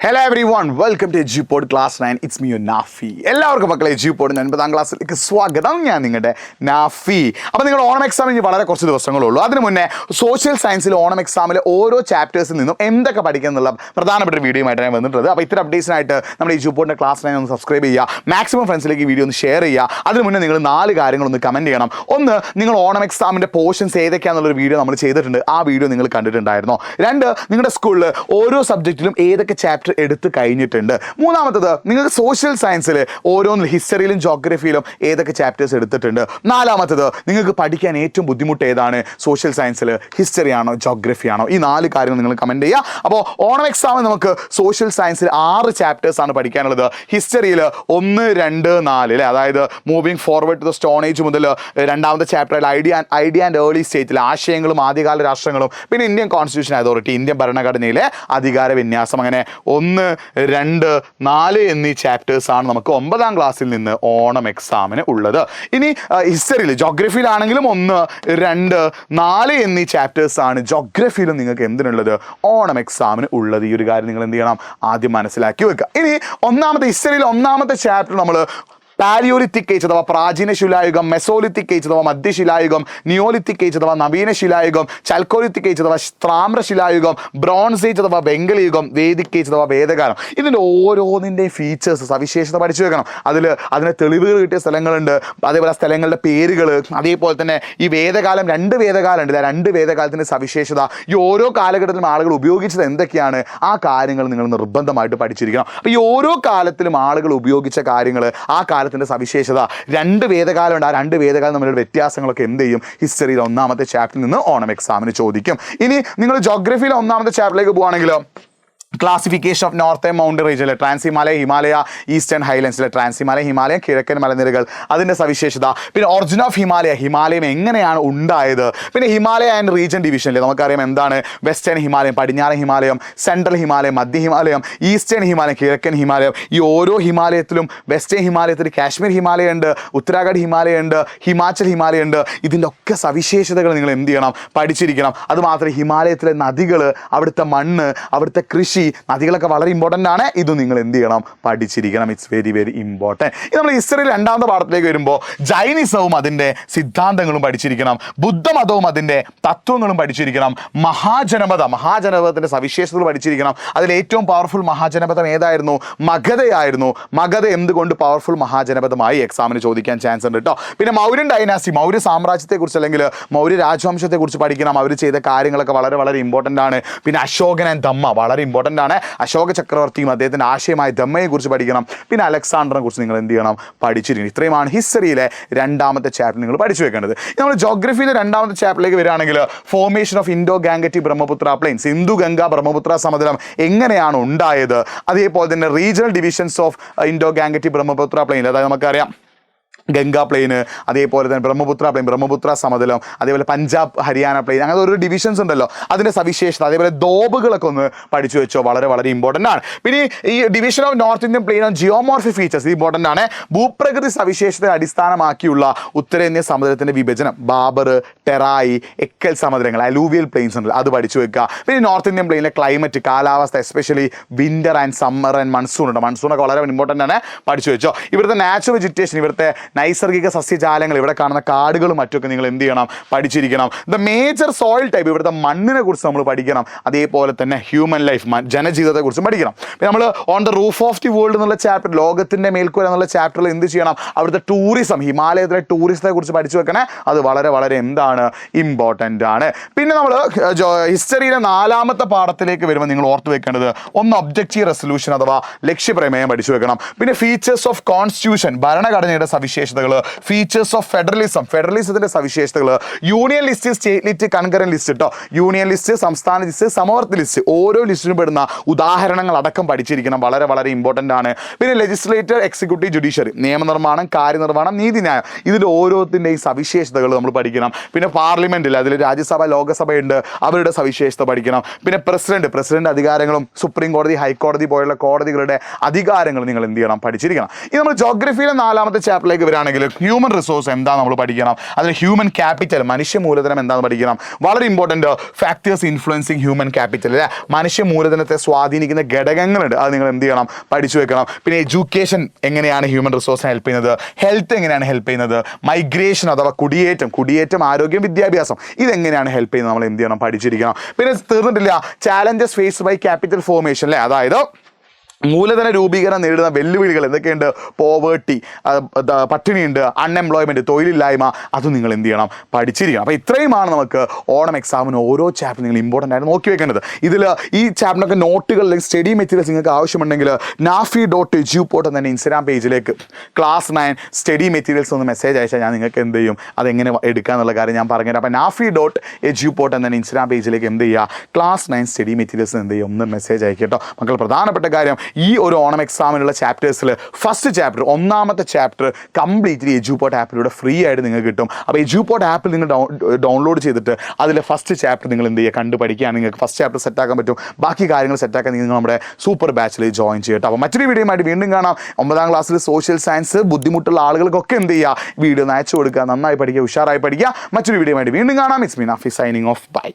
Hello everyone, welcome to G-Pod Class 9. It's me, Nafi. എല്ലാവർക്കും മക്കളെ G-Pod 9ാം ക്ലാസ്സിലേക്ക് സ്വാഗതം. ഞാൻ നിങ്ങളുടെ നാഫി. അപ്പോൾ നിങ്ങൾ ഓണം എക്സാമിന് വളരെ കുറച്ച് ദിവസങ്ങളുള്ളൂ. അതിന് മുന്നേ സോഷ്യൽ സയൻസിൽ ഓണം എക്സാമിലെ ഓരോ ചാപ്റ്റേഴ്സിൽ നിന്നും എന്തൊക്കെ പഠിക്കുക എന്നുള്ള പ്രധാനപ്പെട്ട ഒരു വീഡിയോയുമായിട്ട് ഞാൻ വന്നിട്ടുള്ളത്. അപ്പോൾ ഇത്തരം അപ്ഡേറ്റ്സിനായിട്ട് നമ്മുടെ ഈ G-Pod ക്ലാസ് 9 ഒന്ന് സബ്സ്ക്രൈബ് ചെയ്യുക, മാക്സിമം ഫ്രണ്ട്സിലേക്ക് ഈ വീഡിയോ ഒന്ന് ഷെയർ ചെയ്യുക. അതിന് മുന്നേ നിങ്ങൾ 4 കാര്യങ്ങളൊന്ന് കമൻറ്റ് ചെയ്യണം. ഒന്ന്, നിങ്ങൾ ഓണം എക്സാമിൻ്റെ പോർഷൻസ് ഏതൊക്കെയാണെന്നുള്ളൊരു വീഡിയോ നമ്മൾ ചെയ്തിട്ടുണ്ട്. ആ വീഡിയോ നിങ്ങൾ കണ്ടിട്ടുണ്ടായിരുന്നോ? 2, നിങ്ങളുടെ സ്കൂളിൽ ഓരോ സബ്ജക്റ്റിലും ഏതൊക്കെ ചാപ്റ്റർ എടുത്ത് കഴിഞ്ഞിട്ടുണ്ട്. മൂന്നാമത്തത്, നിങ്ങൾക്ക് സോഷ്യൽ സയൻസിൽ ഓരോന്നും ഹിസ്റ്ററിയിലും ജോഗ്രഫിയിലും ഏതൊക്കെ ചാപ്റ്റേഴ്സ് എടുത്തിട്ടുണ്ട്. നാലാമത്തത്, നിങ്ങൾക്ക് പഠിക്കാൻ ഏറ്റവും ബുദ്ധിമുട്ട് ഏതാണ്? സോഷ്യൽ സയൻസിൽ ഹിസ്റ്ററി ആണോ ജോഗ്രഫി ആണോ? ഈ 4 കാര്യങ്ങൾ നിങ്ങൾ കമൻറ്റ് ചെയ്യുക. അപ്പോൾ ഓണം എക്സാമിൽ നമുക്ക് സോഷ്യൽ സയൻസിൽ 6 ചാപ്റ്റേഴ്സ് ആണ് പഠിക്കാനുള്ളത്. ഹിസ്റ്ററിയിൽ 1, 2, 4 അല്ലേ, അതായത് moving forward to the stone age മുതൽ രണ്ടാമത്തെ ചാപ്റ്ററിൽ ഐഡിയ ആൻഡ് ഏർലി സ്റ്റേറ്റിൽ ആശയങ്ങളും ആദ്യകാല രാഷ്ട്രങ്ങളും, പിന്നെ ഇന്ത്യൻ കോൺസ്റ്റിറ്റ്യൂഷൻ അതോറിറ്റി, ഇന്ത്യൻ ഭരണഘടനയിലെ അധികാര വിന്യാസം, അങ്ങനെ 1, 2, 4 എന്നീ ചാപ്റ്റേഴ്സാണ് നമുക്ക് 9ാം ക്ലാസ്സിൽ നിന്ന് ഓണം എക്സാമിന് ഉള്ളത്. ഇനി ഹിസ്റ്ററിയിൽ ജോഗ്രഫിയിലാണെങ്കിലും 1, 2, 4 എന്നീ ചാപ്റ്റേഴ്സാണ് ജോഗ്രഫിയിലും നിങ്ങൾക്ക് എന്തിനുള്ളത്? ഓണം എക്സാമിന് ഉള്ളത്. ഈ ഒരു കാര്യം നിങ്ങൾ എന്ത് ചെയ്യണം? ആദ്യം മനസ്സിലാക്കി വെക്കുക. ഇനി ഹിസ്റ്ററിയിൽ ഒന്നാമത്തെ ചാപ്റ്റർ നമ്മൾ പാലിയോലിത്തിക് ഏജ് അഥവാ പ്രാചീന ശിലായുഗം, മെസോലിത്തിക് ഏജ് അഥവാ മധ്യശിലായുഗം, നിയോലിത്തിക് ഏജ് അഥവാ നവീന ശിലായുഗം, ചൽക്കോലിത്തിക് ഏജ് അഥവാ താമ്രശിലായുഗം, ബ്രോൺസ് ഏജ് അഥവാ വെങ്കലയുഗം, വേദിക് ഏജ് അഥവാ വേദകാലം. ഇതിൻ്റെ ഓരോന്നിൻ്റെ ഫീച്ചേഴ്സ്, സവിശേഷത പഠിച്ചു വെക്കണം. അതിന് തെളിവുകൾ കിട്ടിയ സ്ഥലങ്ങളുണ്ട്, അതേപോലെ സ്ഥലങ്ങളുടെ പേരുകൾ, അതേപോലെ തന്നെ ഈ വേദകാലം 2 വേദകാലം ഉണ്ട്. 2 വേദകാലത്തിൻ്റെ സവിശേഷത, ഈ ഓരോ കാലഘട്ടത്തിലും ആളുകൾ ഉപയോഗിച്ചത് എന്തൊക്കെയാണ്, ആ കാര്യങ്ങൾ നിങ്ങൾ നിർബന്ധമായിട്ട് പഠിച്ചിരിക്കണം. അപ്പോൾ ഈ ഓരോ കാലത്തിലും ആളുകൾ ഉപയോഗിച്ച കാര്യങ്ങൾ, ആ കാലത്തിൻ്റെ സവിശേഷത, 2 വേദകാലമുണ്ട്. ആ 2 വേദകാലം തമ്മിലുള്ള വ്യത്യാസങ്ങളൊക്കെ എന്ത് ചെയ്യും? ഹിസ്റ്ററിയിൽ ഒന്നാമത്തെ ചാപ്റ്ററിൽ നിന്ന് ഓണം എക്സാമിന് ചോദിക്കും. ഇനി നിങ്ങൾ ജോഗ്രഫിയിൽ ഒന്നാമത്തെ ചാപ്റ്ററിലേക്ക് പോവുകയാണെങ്കിൽ ക്ലാസിഫിക്കേഷൻ ഓഫ് നോർത്തേൺ മൗണ്ടൻ റീജിയനിലെ ട്രാൻസ് ഹിമാലയ, ഹിമാലയ, ഈസ്റ്റേൺ ഹൈലൻഡ്സിലെ ട്രാൻസ് ഹിമാലയ, ഹിമാലയം, കിഴക്കൻ മലനിരകൾ, അതിൻ്റെ സവിശേഷത, പിന്നെ ഒറിജിൻ ഓഫ് ഹിമാലയ, ഹിമാലയം എങ്ങനെയാണ് ഉണ്ടായത്, പിന്നെ ഹിമാലയ ആൻഡ് റീജിയൻ ഡിവിഷനിൽ നമുക്കറിയാം എന്താണ് വെസ്റ്റേൺ ഹിമാലയം, പടിഞ്ഞാറൻ ഹിമാലയം, സെൻട്രൽ ഹിമാലയം, മധ്യ ഹിമാലയം, ഈസ്റ്റേൺ ഹിമാലയം, കിഴക്കൻ ഹിമാലയം. ഈ ഓരോ ഹിമാലയത്തിലും വെസ്റ്റേൺ ഹിമാലയത്തിൽ കാശ്മീർ ഹിമാലയ ഉണ്ട്, ഉത്തരാഖണ്ഡ് ഹിമാലയ ഉണ്ട്, ഹിമാചൽ ഹിമാലയ ഉണ്ട്. ഇതിൻ്റെ ഒക്കെ സവിശേഷതകൾ നിങ്ങൾ എന്ത് ചെയ്യണം? പഠിച്ചിരിക്കണം. അതുമാത്രമേ ഹിമാലയത്തിലെ നദികൾ, അവിടുത്തെ മണ്ണ്, അവിടുത്തെ കൃഷി, നദികളൊക്കെ വളരെ ഇമ്പോർട്ടൻ്റ് ആണ്. ഇത് നിങ്ങൾ എന്ത് ചെയ്യണം? പഠിച്ചിരിക്കണം. It's very very important. ഇത് നമ്മൾ ഹിസ്റ്ററിയിൽ 2ാമത്തെ പാഠത്തിലേക്ക് വരുമ്പോൾ ജൈനിസവും അതിൻ്റെ സിദ്ധാന്തങ്ങളും പഠിച്ചിരിക്കണം, ബുദ്ധമതവും അതിൻ്റെ തത്വങ്ങളും പഠിച്ചിരിക്കണം, മഹാജനപദത്തിൻ്റെ സവിശേഷതകൾ പഠിച്ചിരിക്കണം. അതിൽ ഏറ്റവും പവർഫുൾ മഹാജനപദം ഏതായിരുന്നു? മഗധയായിരുന്നു. മഗധ എന്തുകൊണ്ട് പവർഫുൾ മഹാജനപദമായി? എക്സാമിന് ചോദിക്കാൻ ചാൻസ് ഉണ്ട് കേട്ടോ. പിന്നെ മൗര്യൻ ഡൈനാസ്റ്റി, മൗര്യ സാമ്രാജ്യത്തെക്കുറിച്ച് അല്ലെങ്കിൽ മൗര്യ രാജവംശത്തെക്കുറിച്ച് പഠിക്കണം. അവർ ചെയ്ത കാര്യങ്ങളൊക്കെ വളരെ വളരെ ഇമ്പോർട്ടൻ്റ് ആണ്. പിന്നെ അശോകൻ ആൻഡ് ധമ്മ വളരെ ഇമ്പോർട്ടൻ്റ് ആണ്. അശോക ചക്രവർത്തിയും അദ്ദേഹത്തിൻ്റെ ആശയമായ ധമ്മയെ കുറിച്ച് പഠിക്കണം. പിന്നെ അലക്സാണ്ടറിനെ കുറിച്ച് നിങ്ങൾ എന്ത് ചെയ്യണം? പഠിച്ചിരിക്കണം. ഇത്രയുമാണ് ഹിസ്റ്ററിയിലെ 2ാമത്തെ ചാപ്റ്റർ നിങ്ങൾ പഠിച്ചു വെക്കേണ്ടത്. നമ്മൾ ജോഗ്രഫിയിലെ 2ാമത്തെ ചാപ്റ്ററിലേക്ക് വരികയാണെങ്കിൽ formation of Indo Gangetic Brahmaputra plain, Sindhu Ganga Brahmaputra സമതലം എങ്ങനെയാണ് ഉണ്ടായത്, അതേപോലെ തന്നെ regional divisions of Indo Gangetic Brahmaputra plain, അതായത് നമുക്കറിയാം ഗംഗാ പ്ലെയിന്, അതേപോലെ തന്നെ ബ്രഹ്മപുത്ര പ്ലെയിൻ, ബ്രഹ്മപുത്ര സമതലം, അതേപോലെ പഞ്ചാബ് ഹരിയാന പ്ലെയിൻ, അങ്ങനെ ഓരോ ഡിവിഷൻസ് ഉണ്ടല്ലോ, അതിൻ്റെ സവിശേഷത, അതേപോലെ ദോബുകളൊക്കെ ഒന്ന് പഠിച്ചു വെച്ചോ, വളരെ വളരെ ഇമ്പോർട്ടൻ്റ് ആണ്. പിന്നെ ഈ division of north Indian plain of geomorphic features important ആണ്. ഭൂപ്രകൃതി സവിശേഷതയെ അടിസ്ഥാനമാക്കിയുള്ള ഉത്തരേന്ത്യൻ സമതലത്തിൻ്റെ വിഭജനം, ബാബർ, ടെറായി, എക്കൽ സമതലങ്ങൾ, അലൂവിയൽ പ്ലെയിൻസ് ഉണ്ട്, അത് പഠിച്ചു വെക്കുക. പിന്നെ നോർത്ത് ഇന്ത്യൻ പ്ലെയിനിലെ ക്ലൈമറ്റ്, കാലാവസ്ഥ, especially winter and summer and monsoon ഉണ്ട്, മൺസൂണൊക്കെ വളരെ ഇമ്പോർട്ടൻ്റ് ആണ്, പഠിച്ചു വെച്ചോ. ഇവിടുത്തെ നാച്ചുറൽ വെജിറ്റേഷൻ, ഇവിടുത്തെ നൈസർഗിക സസ്യജാലങ്ങൾ, ഇവിടെ കാണുന്ന കാടുകളും മറ്റൊക്കെ നിങ്ങൾ എന്ത് ചെയ്യണം? പഠിച്ചിരിക്കണം. ദ മേജർ സോയിൽ ടൈപ്പ്, ഇവിടുത്തെ മണ്ണിനെ കുറിച്ച് നമ്മൾ പഠിക്കണം. അതേപോലെ തന്നെ ഹ്യൂമൻ ലൈഫ്, ജനജീവിതത്തെ കുറിച്ച് പഠിക്കണം. പിന്നെ നമ്മൾ on the roof of the world എന്നുള്ള ചാപ്റ്റർ, ലോകത്തിൻ്റെ മേൽക്കൂര എന്നുള്ള ചാപ്റ്ററിൽ എന്ത് ചെയ്യണം? അവിടുത്തെ ടൂറിസം, ഹിമാലയത്തിലെ ടൂറിസത്തെ കുറിച്ച് പഠിച്ചു വെക്കണേ. അത് വളരെ വളരെ എന്താണ്? ഇമ്പോർട്ടൻ്റ് ആണ്. പിന്നെ നമ്മൾ ഹിസ്റ്ററിയിലെ 4ാമത്തെ പാഠത്തിലേക്ക് വരുമ്പോൾ നിങ്ങൾ ഓർത്ത് വെക്കേണ്ടത് ഒന്ന് ഒബ്ജക്റ്റീവ് റെസൊല്യൂഷൻ അഥവാ ലക്ഷ്യപ്രമേയം പഠിച്ചു വെക്കണം. പിന്നെ ഫീച്ചേഴ്സ് ഓഫ് കോൺസ്റ്റിറ്റ്യൂഷൻ, ഭരണഘടനയുടെ സവിശേഷതകൾ, ഫീച്ചേഴ്സ് ഓഫ് ഫെഡറലിസത്തിന്റെ സവിശേഷതകൾ, union list, state list, concurrent list കേട്ടോ. യൂണിയൻ ലിസ്റ്റ്, സംസ്ഥാന ലിസ്റ്റ്, സമവർത്തി ലിസ്റ്റ്, ഓരോ ലിസ്റ്റിനും പെടുന്ന ഉദാഹരണങ്ങൾ അടക്കം പഠിച്ചിരിക്കണം. വളരെ വളരെ ഇമ്പോർട്ടൻ്റ് ആണ്. പിന്നെ ലെജിസ്ലേറ്റർ, എക്സിക്യൂട്ടീവ്, ജുഡീഷ്യറി, നിയമനിർമ്മാണം, കാര്യനിർവ്വഹണം, നീതിന്യായം, ഇതിൽ ഓരോത്തിൻ്റെയും സവിശേഷതകൾ നമ്മൾ പഠിക്കണം. പിന്നെ പാർലമെന്റിൽ, അതിൽ രാജ്യസഭ, ലോകസഭയുണ്ട്, അവരുടെ സവിശേഷത പഠിക്കണം. പിന്നെ പ്രസിഡന്റ് അധികാരങ്ങളും സുപ്രീം കോടതി, ഹൈക്കോടതി പോലുള്ള കോടതികളുടെ അധികാരങ്ങൾ നിങ്ങൾ എന്ത് ചെയ്യണം? പഠിച്ചിരിക്കണം. ഇത് നമ്മൾ ജോഗ്രഫിയിലെ 4ാമത്തെ ചാപ്റ്ററിലേക്ക് വരികയാണെങ്കിൽ ഹ്യൂമൻ റിസോഴ്സ് എന്താ നമ്മൾ പഠിക്കണം, അതിൽ ഹ്യൂമൻ ക്യാപിറ്റൽ മനുഷ്യ മൂലധനം എന്താണെന്ന് പഠിക്കണം. വളരെ important factors influencing human capital അല്ലേ, മനുഷ്യ മൂലധനത്തെ സ്വാധീനിക്കുന്ന ഘടകങ്ങളുണ്ട്, അത് നിങ്ങൾ എന്ത് ചെയ്യണം, പഠിച്ചു വെക്കണം. പിന്നെ എഡ്യൂക്കേഷൻ എങ്ങനെയാണ് ഹ്യൂമൻ റിസോഴ്സിനെ ഹെൽപ്പ് ചെയ്യുന്നത്, ഹെൽത്ത് എങ്ങനെയാണ് ഹെൽപ്പ് ചെയ്യുന്നത്, മൈഗ്രേഷൻ അഥവാ കുടിയേറ്റം ആരോഗ്യം വിദ്യാഭ്യാസം ഇതെങ്ങനെയാണ് ഹെൽപ്പ് ചെയ്യുന്നത്, നമ്മൾ എന്ത് ചെയ്യണം, പഠിച്ചിരിക്കണം. പിന്നെ തീർന്നിട്ടില്ല, challenges faced by capital formation അല്ലേ, അതായത് മൂലധന രൂപീകരണം നേരിടുന്ന വെല്ലുവിളികൾ എന്തൊക്കെയുണ്ട്, പോവേർട്ടി, പട്ടിണിയുണ്ട്, അൺഎംപ്ലോയ്മെൻറ്റ്, തൊഴിലില്ലായ്മ, അതും നിങ്ങൾ എന്ത് ചെയ്യണം, പഠിച്ചിരിക്കണം. അപ്പോൾ ഇത്രയുമാണ് നമുക്ക് ഓണം എക്സാമിന് ഓരോ ചാപ്റ്റർ നിങ്ങൾ ഇമ്പോർട്ടൻ്റ് ആയിട്ട് നോക്കി വെക്കേണ്ടത്. ഇതിൽ ഈ ചാപ്റ്ററിനൊക്കെ നോട്ടുകൾ അല്ലെങ്കിൽ സ്റ്റഡി മെറ്റീരിയൽസ് നിങ്ങൾക്ക് ആവശ്യമുണ്ടെങ്കിൽ nafi.edu-pod എന്ന ഇൻസ്റ്റാഗ്രാം പേജിലേക്ക് ക്ലാസ് 9 സ്റ്റഡി മെറ്റീരിയൽസ് ഒന്ന് മെസ്സേജ് അയച്ചാൽ ഞാൻ നിങ്ങൾക്ക് എന്ത് ചെയ്യും, അതെങ്ങനെ എടുക്കുക എന്നുള്ള കാര്യം ഞാൻ പറഞ്ഞുതരാം. അപ്പോൾ nafi.edu-pod എന്ന ഇൻസ്റ്റാഗ്രാം പേജിലേക്ക് എന്ത് ചെയ്യുക, ക്ലാസ് 9 സ്റ്റഡി മെറ്റീരിയൽസ് എന്ത് ചെയ്യും, ഒന്ന് മെസ്സേജ് അയക്കുക കേട്ടോ മക്കൾ. പ്രധാനപ്പെട്ട കാര്യം, ഈ ഒരു ഓണം എക്സാമിനുള്ള ചാപ്റ്റേഴ്സിൽ ഫസ്റ്റ് ചാപ്റ്റർ, ഒന്നാമത്തെ ചാപ്റ്റർ കംപ്ലീറ്റ്ലി എഡ്യൂപോഡ് ആപ്പിലൂടെ ഫ്രീ ആയിട്ട് നിങ്ങൾക്ക് കിട്ടും. അപ്പോൾ എഡ്യൂപോഡ് ആപ്പിൽ നിങ്ങൾ ഡൗൺലോഡ് ചെയ്തിട്ട് അതിലെ ഫസ്റ്റ് ചാപ്റ്റർ നിങ്ങൾ എന്ത് ചെയ്യുക, കണ്ടു പഠിക്കുകയാണ്, നിങ്ങൾക്ക് ഫസ്റ്റ് ചാപ്റ്റർ സെറ്റാക്കാൻ പറ്റും. ബാക്കി കാര്യങ്ങൾ സെറ്റാക്കാൻ നിങ്ങൾ നമ്മുടെ സൂപ്പർ ബാച്ചിൽ ജോയിൻ ചെയ്യട്ടോ. അപ്പോൾ മറ്റൊരു വീഡിയോയുമായിട്ട് വീണ്ടും കാണാം. 9ാം ക്ലാസ്സിൽ സോഷ്യൽ സയൻസ് ബുദ്ധിമുട്ടുള്ള ആളുകൾക്കൊക്കെ എന്ത് ചെയ്യുക, വീഡിയോ ഒന്ന് അയച്ചു കൊടുക്കുക, നന്നായി പഠിക്കുക, ഉഷാറായി പഠിക്കുക. മറ്റൊരു വീഡിയോയുമായിട്ട് വീണ്ടും കാണാം. It's me Nafi signing off. By.